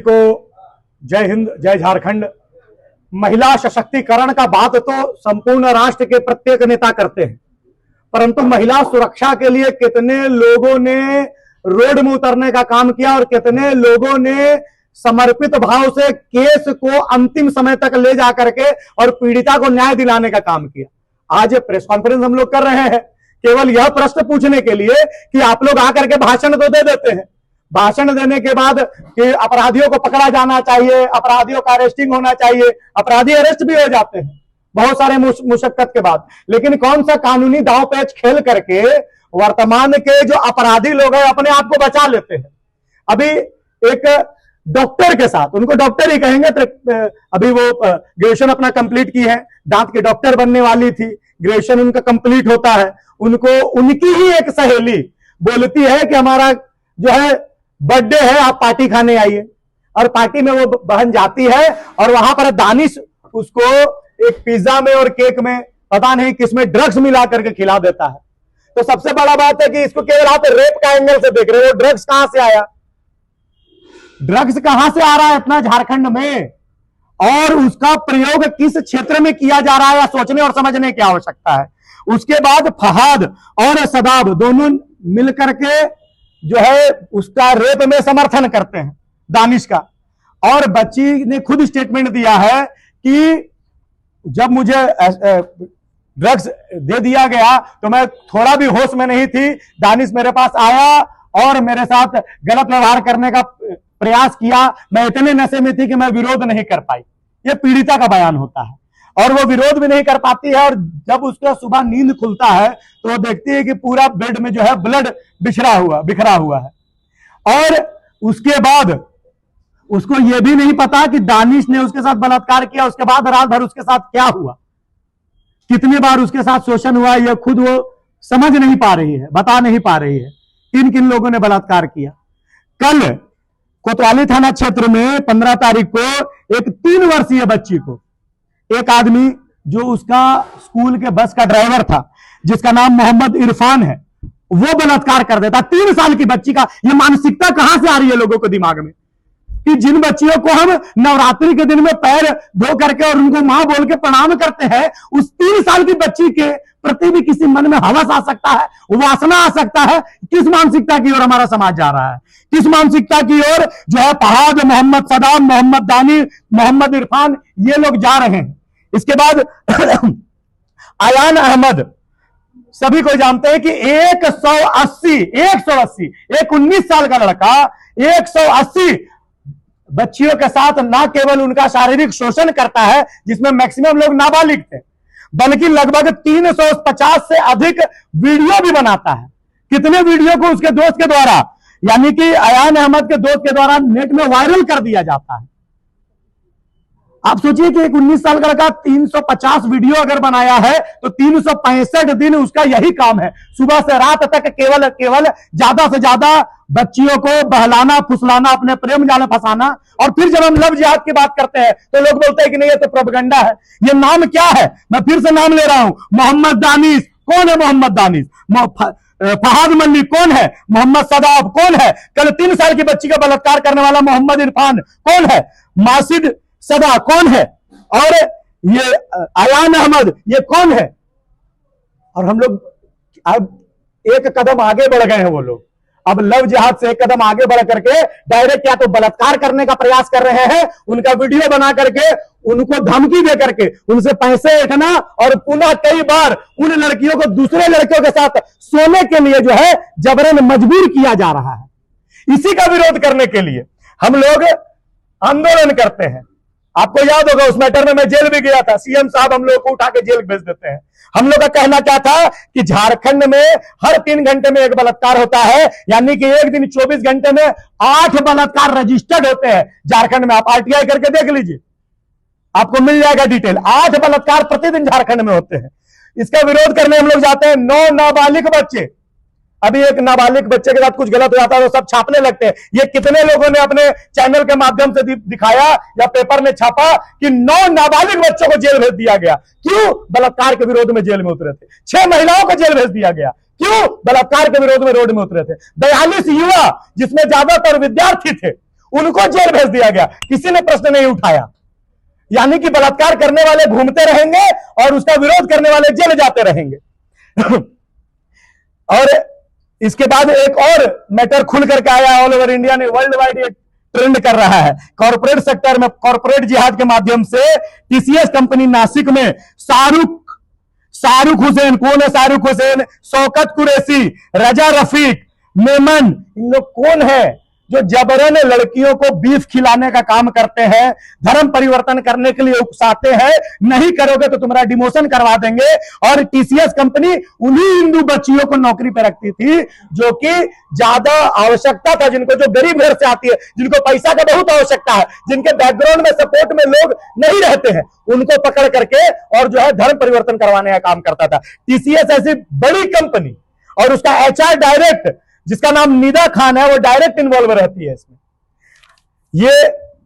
को जय हिंद, जय झारखंड। महिला सशक्तिकरण का बात तो संपूर्ण राष्ट्र के प्रत्येक नेता करते हैं, परंतु महिला सुरक्षा के लिए कितने लोगों ने रोड में उतरने का काम किया और कितने लोगों ने समर्पित भाव से केस को अंतिम समय तक ले जाकर के और पीड़िता को न्याय दिलाने का काम किया। आज प्रेस कॉन्फ्रेंस हम लोग कर रहे हैं केवल यह प्रश्न पूछने के लिए कि आप लोग आकर के भाषण तो दे देते हैं, भाषण देने के बाद कि अपराधियों को पकड़ा जाना चाहिए, अपराधियों का अरेस्टिंग होना चाहिए, अपराधी अरेस्ट भी हो जाते हैं बहुत सारे मुशक्कत के बाद, लेकिन कौन सा कानूनी दांव पेच खेल करके वर्तमान के जो अपराधी लोग हैं अपने आप को बचा लेते हैं। अभी एक डॉक्टर के साथ, उनको डॉक्टर ही कहेंगे, तो अभी वो ग्रेजुएशन अपना कंप्लीट की है, दांत की डॉक्टर बनने वाली थी, ग्रेजुएशन उनका कंप्लीट होता है, उनको उनकी ही एक सहेली बोलती है कि हमारा जो है बर्थडे है, आप पार्टी खाने आइए। और पार्टी में वो बहन जाती है और वहां पर दानिश उसको एक पिज्जा में और केक में पता नहीं किसमें ड्रग्स मिला करके खिला देता है। तो सबसे बड़ा बात है कि इसको केवल आप रेप का एंगल से देख रहे हो, ड्रग्स कहां से आया, ड्रग्स कहां से आ रहा है इतना झारखंड में, और उसका प्रयोग किस क्षेत्र में किया जा रहा है या सोचने और समझने की आवश्यकता है। उसके बाद फहाद और सदाब दोनों मिलकर के जो है उसका रेप में समर्थन करते हैं दानिश का। और बच्ची ने खुद स्टेटमेंट दिया है कि जब मुझे ड्रग्स दे दिया गया तो मैं थोड़ा भी होश में नहीं थी, दानिश मेरे पास आया और मेरे साथ गलत व्यवहार करने का प्रयास किया, मैं इतने नशे में थी कि मैं विरोध नहीं कर पाई। यह पीड़िता का बयान होता है और वो विरोध भी नहीं कर पाती है, और जब उसका सुबह नींद खुलता है तो वो देखती है कि पूरा बेड में जो है ब्लड बिखरा हुआ है। और उसके बाद उसको यह भी नहीं पता कि दानिश ने उसके साथ बलात्कार किया, उसके बाद रात भर उसके साथ क्या हुआ, कितनी बार उसके साथ शोषण हुआ, यह खुद वो समझ नहीं पा रही है, बता नहीं पा रही है किन किन लोगों ने बलात्कार किया। कल कोतवाली थाना क्षेत्र में 15 तारीख को एक 3 वर्षीय बच्ची को एक आदमी जो उसका स्कूल के बस का ड्राइवर था, जिसका नाम मोहम्मद इरफान है, वो बलात्कार कर देता। 3 साल की बच्ची का ये मानसिकता कहां से आ रही है लोगों के दिमाग में कि जिन बच्चियों को हम नवरात्रि के दिन में पैर धो करके और उनको मां बोल के प्रणाम करते हैं, उस 3 साल की बच्ची के प्रति भी किसी मन में हवस आ सकता है, वासना आ सकता है। किस मानसिकता की ओर हमारा समाज जा रहा है, किस मानसिकता की ओर जो है फहाद, मोहम्मद सदाम, मोहम्मद दानी, मोहम्मद इरफान, ये लोग जा रहे हैं। इसके बाद अयान अहमद, सभी को जानते हैं कि 180 एक 19 साल का लड़का 180 बच्चियों के साथ ना केवल उनका शारीरिक शोषण करता है, जिसमें मैक्सिमम लोग नाबालिग थे, बल्कि लगभग 350 से अधिक वीडियो भी बनाता है। कितने वीडियो को उसके दोस्त के द्वारा, यानी कि अयान अहमद के दोस्त के द्वारा नेट में वायरल कर दिया जाता है। आप सोचिए कि एक 19 साल का लड़का 350 वीडियो अगर बनाया है तो 365 दिन उसका यही काम है, सुबह से रात तक केवल ज्यादा से ज्यादा बच्चियों को बहलाना, फुसलाना, अपने प्रेम जाल में फंसाना। और फिर जब हम लव जिहाद की बात करते हैं तो लोग बोलते हैं कि नहीं ये तो प्रोपेगेंडा है। ये नाम क्या है, मैं फिर से नाम ले रहा हूं, मोहम्मद दानिश। कौन है मोहम्मद दानिश? फहाद मल्लिक कौन है? मोहम्मद सदाब कौन है? कल 3 साल की बच्ची का बलात्कार करने वाला मोहम्मद इरफान कौन है? मासिद सदा कौन है? और ये अयान अहमद ये कौन है? और हम लोग अब एक कदम आगे बढ़ गए हैं, वो लोग अब लव जिहाद से एक कदम आगे बढ़ करके डायरेक्ट या तो बलात्कार करने का प्रयास कर रहे हैं, उनका वीडियो बना करके उनको धमकी दे करके उनसे पैसे ऐंठना और पुनः कई बार उन लड़कियों को दूसरे लड़कियों के साथ सोने के लिए जो है जबरन मजबूर किया जा रहा है। इसी का विरोध करने के लिए हम लोग आंदोलन करते हैं। आपको याद होगा उस मैटर में मैं जेल भी गया था, सीएम साहब हम लोग को उठा के जेल भेज देते हैं। हम लोग का कहना क्या था कि झारखंड में हर 3 घंटे में एक बलात्कार होता है, यानी कि एक दिन 24 घंटे में 8 बलात्कार रजिस्टर्ड होते हैं झारखंड में। आप आरटीआई करके देख लीजिए, आपको मिल जाएगा डिटेल। 8 बलात्कार प्रतिदिन झारखंड में होते हैं। इसका विरोध करने हम लोग जाते हैं। 9 नाबालिग बच्चे, अभी एक नाबालिग बच्चे के साथ कुछ गलत हो जाता है तो सब छापने लगते हैं। ये कितने लोगों ने अपने चैनल के माध्यम से दिखाया या पेपर में छापा कि 9 नाबालिग बच्चों को जेल भेज दिया गया। क्यों? बलात्कार के विरोध में जेल में उतरे थे। 6 महिलाओं को जेल भेज दिया गया। क्यों? बलात्कार के विरोध में रोड में उतरे थे। 42 युवा, जिसमें ज्यादातर विद्यार्थी थे, उनको जेल भेज दिया गया, किसी ने प्रश्न नहीं उठाया। यानी कि बलात्कार करने वाले घूमते रहेंगे और उसका विरोध करने वाले जेल जाते रहेंगे। और इसके बाद एक और मैटर खुल करके आया, ऑल ओवर इंडिया ने वर्ल्ड वाइड ये ट्रेंड कर रहा है। कॉर्पोरेट सेक्टर में कॉर्पोरेट जिहाद के माध्यम से टीसीएस कंपनी नासिक में शाहरुख हुसैन, कौन है शाहरुख हुसैन, शौकत कुरैशी, रजा रफीक, मेमन, इन लोग कौन है जो जबरन लड़कियों को बीफ खिलाने का काम करते हैं, धर्म परिवर्तन करने के लिए उकसाते हैं, नहीं करोगे तो तुम्हारा डिमोशन करवा देंगे। और टीसीएस कंपनी उन्हीं हिंदू बच्चियों को नौकरी पर रखती थी जो कि ज्यादा आवश्यकता था, जिनको, जो गरीब घर से आती है, जिनको पैसा का बहुत आवश्यकता है, जिनके बैकग्राउंड में सपोर्ट में लोग नहीं रहते हैं, उनको पकड़ करके और जो है धर्म परिवर्तन करवाने का काम करता था। टीसीएस ऐसी बड़ी कंपनी और उसका एचआर डायरेक्ट जिसका नाम निदा खान है, वो डायरेक्ट इन्वॉल्व रहती है इसमें। ये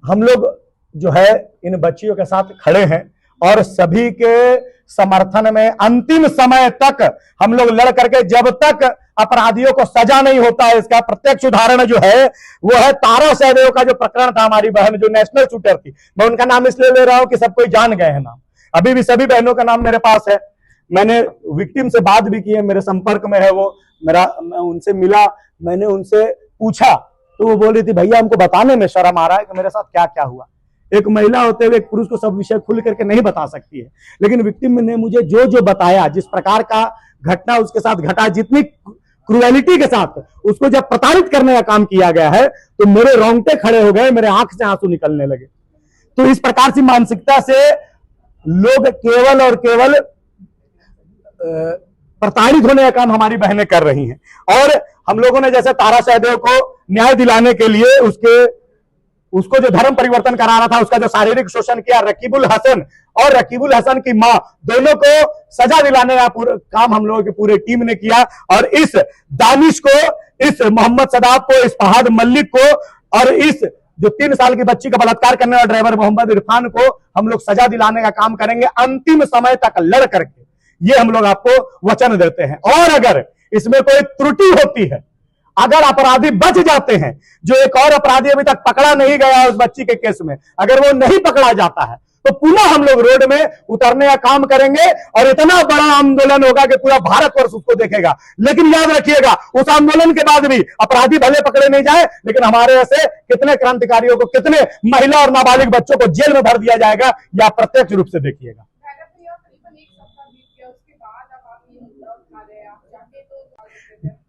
हम लोग जो है इन बच्चियों के साथ खड़े हैं और सभी के समर्थन में अंतिम समय तक हम लोग लड़ करके, जब तक अपराधियों को सजा नहीं होता है। इसका प्रत्यक्ष उदाहरण जो है वो है तारा सहदेव का जो प्रकरण था, हमारी बहन जो नेशनल शूटर थी। मैं उनका नाम इसलिए ले रहा हूं कि सब कोई जान गए हैं नाम, अभी भी सभी बहनों का नाम मेरे पास है। मैंने विक्टिम से बात भी की है, मेरे संपर्क में है वो, मैं उनसे मिला, मैंने उनसे पूछा तो वो बोल रही थी भैया हमको बताने में शर्म आ रहा है कि मेरे साथ क्या क्या हुआ। एक महिला होते हुए एक पुरुष को सब विषय खुल करके नहीं बता सकती है, लेकिन विक्टिम ने मुझे जो जो बताया, जिस प्रकार का घटना उसके साथ घटा, जितनी क्रूएलिटी के साथ उसको जब प्रताड़ित करने का काम किया गया है, तो मेरे रोंगटे खड़े हो गए, मेरे आंख से आंसू निकलने लगे। तो इस प्रकार की मानसिकता से लोग केवल और केवल प्रताड़ित होने का काम हमारी बहनें कर रही हैं। और हम लोगों ने जैसे तारा सहदेव को न्याय दिलाने के लिए उसको जो धर्म परिवर्तन कराना था, उसका जो शारीरिक शोषण किया, रकीबुल हसन और रकीबुल हसन की मां, दोनों को सजा दिलाने का काम हम लोगों की पूरी टीम ने किया। और इस दानिश को, इस मोहम्मद सदाब को, इस फहाद मलिक को और इस जो 3 साल की बच्ची का बलात्कार करने वाला ड्राइवर मोहम्मद इरफान को हम लोग सजा दिलाने का काम करेंगे अंतिम समय तक लड़ करके। ये हम लोग आपको वचन देते हैं। और अगर इसमें कोई त्रुटि होती है, अगर अपराधी बच जाते हैं, जो एक और अपराधी अभी तक पकड़ा नहीं गया उस बच्ची के केस में, अगर वो नहीं पकड़ा जाता है तो पुनः हम लोग रोड में उतरने का काम करेंगे और इतना बड़ा आंदोलन होगा कि पूरा भारतवर्ष उसको देखेगा। लेकिन याद रखिएगा, उस आंदोलन के बाद भी अपराधी भले पकड़े नहीं जाए, लेकिन हमारे ऐसे कितने क्रांतिकारियों को, कितने महिला और नाबालिग बच्चों को जेल में भर दिया जाएगा, या प्रत्यक्ष रूप से देखिएगा।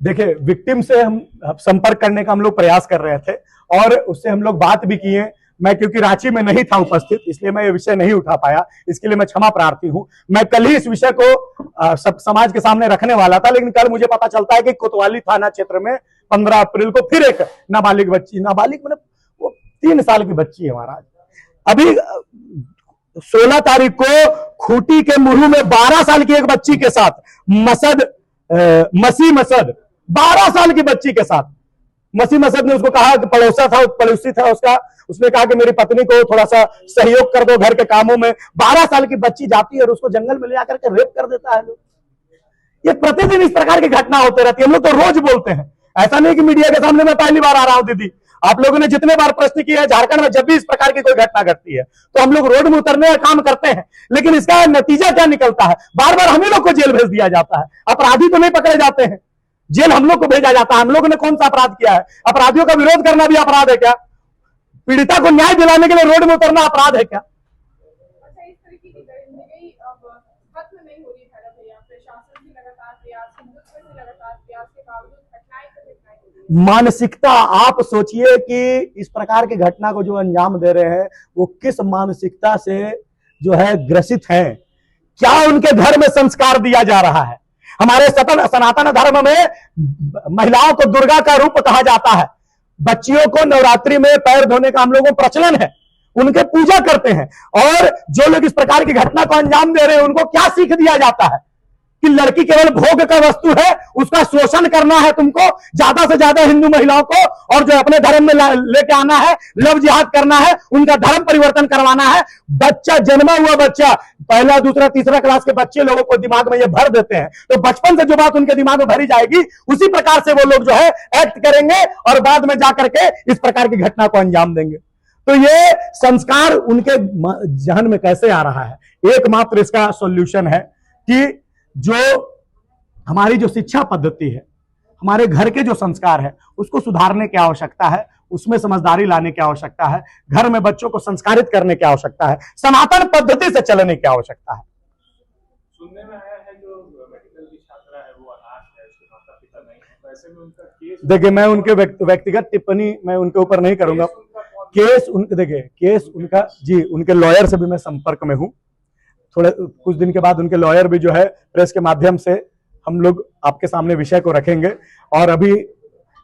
देखिए, विक्टिम से हम संपर्क करने का हम लोग प्रयास कर रहे थे और उससे हम लोग बात भी किए। मैं क्योंकि रांची में नहीं था उपस्थित, इसलिए मैं ये विषय नहीं उठा पाया, इसके लिए मैं क्षमा प्रार्थी हूं। मैं कल ही इस विषय को सब समाज के सामने रखने वाला था, लेकिन कल मुझे पता चलता है कि कोतवाली थाना क्षेत्र में 15 अप्रैल को फिर एक नाबालिग बच्ची, नाबालिग मतलब वो 3 साल की बच्ची है महाराज, अभी 16 तारीख को खूंटी के मुरहू में 12 साल की एक बच्ची के साथ मसी मसद 12 साल की बच्ची के साथ मसी मसद ने उसको कहा कि पड़ोसी था उसका, उसने कहा कि मेरी पत्नी को थोड़ा सा सहयोग कर दो घर के कामों में। 12 साल की बच्ची जाती है और उसको जंगल में ले जाकर के रेप कर देता है लोग। ये प्रतिदिन इस प्रकार की घटना होते रहती है, हम लोग तो रोज बोलते हैं, ऐसा नहीं कि मीडिया के सामने मैं पहली बार आ रहा हूं। दीदी, आप लोगों ने जितने बार प्रश्न किया है, झारखंड में जब भी इस प्रकार की कोई घटना घटती है तो हम लोग रोड में उतरने का काम करते हैं, लेकिन इसका नतीजा क्या निकलता है? बार बार हम ही लोग को जेल भेज दिया जाता है। अपराधी तो नहीं पकड़े जाते हैं, जेल हम लोग को भेजा जाता है। हम लोगों ने कौन सा अपराध किया है? अपराधियों का विरोध करना भी अपराध है क्या? पीड़िता को न्याय दिलाने के लिए रोड में उतरना अपराध है क्या? अच्छा, इस तरीके की दरिंदगी अब खत्म नहीं हो रही है भैया। प्रशासन की लगातार प्रयास, हिंदुत्व की लगातार प्रयास के बावजूद घटनाएं हो रही है। मानसिकता, आप सोचिए कि इस प्रकार की घटना को जो अंजाम दे रहे हैं वो किस मानसिकता से जो है ग्रसित हैं। क्या उनके घर में संस्कार दिया जा रहा है? हमारे सनातन धर्म में महिलाओं को दुर्गा का रूप कहा जाता है। बच्चियों को नवरात्रि में पैर धोने का हम लोगों को प्रचलन है, उनके पूजा करते हैं। और जो लोग इस प्रकार की घटना को अंजाम दे रहे हैं उनको क्या सीख दिया जाता है? कि लड़की केवल भोग का वस्तु है, उसका शोषण करना है तुमको, ज्यादा से ज्यादा हिंदू महिलाओं को और जो अपने धर्म में लेके आना है, लव जिहाद करना है, उनका धर्म परिवर्तन करवाना है। बच्चा, जन्मा हुआ बच्चा, पहला दूसरा तीसरा क्लास के बच्चे लोगों को दिमाग में ये भर देते हैं, तो बचपन से जो बात उनके दिमाग में भरी जाएगी उसी प्रकार से वो लोग जो है एक्ट करेंगे और बाद में जाकर के इस प्रकार की घटना को अंजाम देंगे। तो ये संस्कार उनके जहन में कैसे आ रहा है? एकमात्र इसका सॉल्यूशन है कि जो हमारी जो शिक्षा पद्धति है, हमारे घर के जो संस्कार है, उसको सुधारने की आवश्यकता है, उसमें समझदारी लाने की आवश्यकता है, घर में बच्चों को संस्कारित करने की आवश्यकता है, सनातन पद्धति से चलने की आवश्यकता है। सुनने में आया है जो मेडिकल की छात्रा है वो अनाथ है, उसके माता पिता नहीं है, तो ऐसे में उनका केस, देखिए मैं उनके व्यक्तिगत टिप्पणी मैं उनके ऊपर नहीं करूंगा। केस उनके, देखिए केस उनका, जी उनके लॉयर से भी मैं संपर्क में हूं, थोड़े कुछ दिन के बाद उनके लॉयर भी जो है प्रेस के माध्यम से हम लोग आपके सामने विषय को रखेंगे। और अभी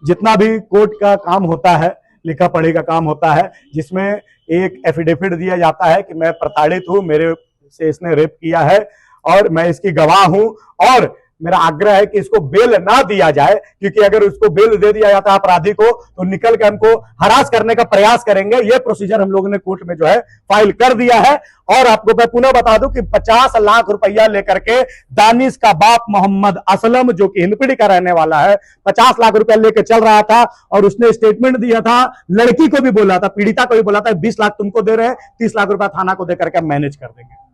जितना भी कोर्ट का काम होता है, लिखा पढ़ी का काम होता है, जिसमें एक एफिडेविट दिया जाता है कि मैं प्रताड़ित हूं, मेरे से इसने रेप किया है और मैं इसकी गवाह हूं, और मेरा आग्रह है कि इसको बेल ना दिया जाए, क्योंकि अगर उसको बेल दे दिया जाता है अपराधी को तो निकल के हमको हरास करने का प्रयास करेंगे। ये प्रोसीजर हम लोगों ने कोर्ट में जो है फाइल कर दिया है। और आपको मैं पुनः बता दूं कि 50 लाख रुपया लेकर के दानिश का बाप मोहम्मद असलम, जो कि हिंदपीढ़ी का रहने वाला है, 50 लाख रुपया लेकर चल रहा था और उसने स्टेटमेंट दिया था, लड़की को भी बोला था, पीड़िता को भी बोला था 20 लाख तुमको दे रहे हैं, 30 लाख रुपया थाना को देकर के मैनेज कर देंगे।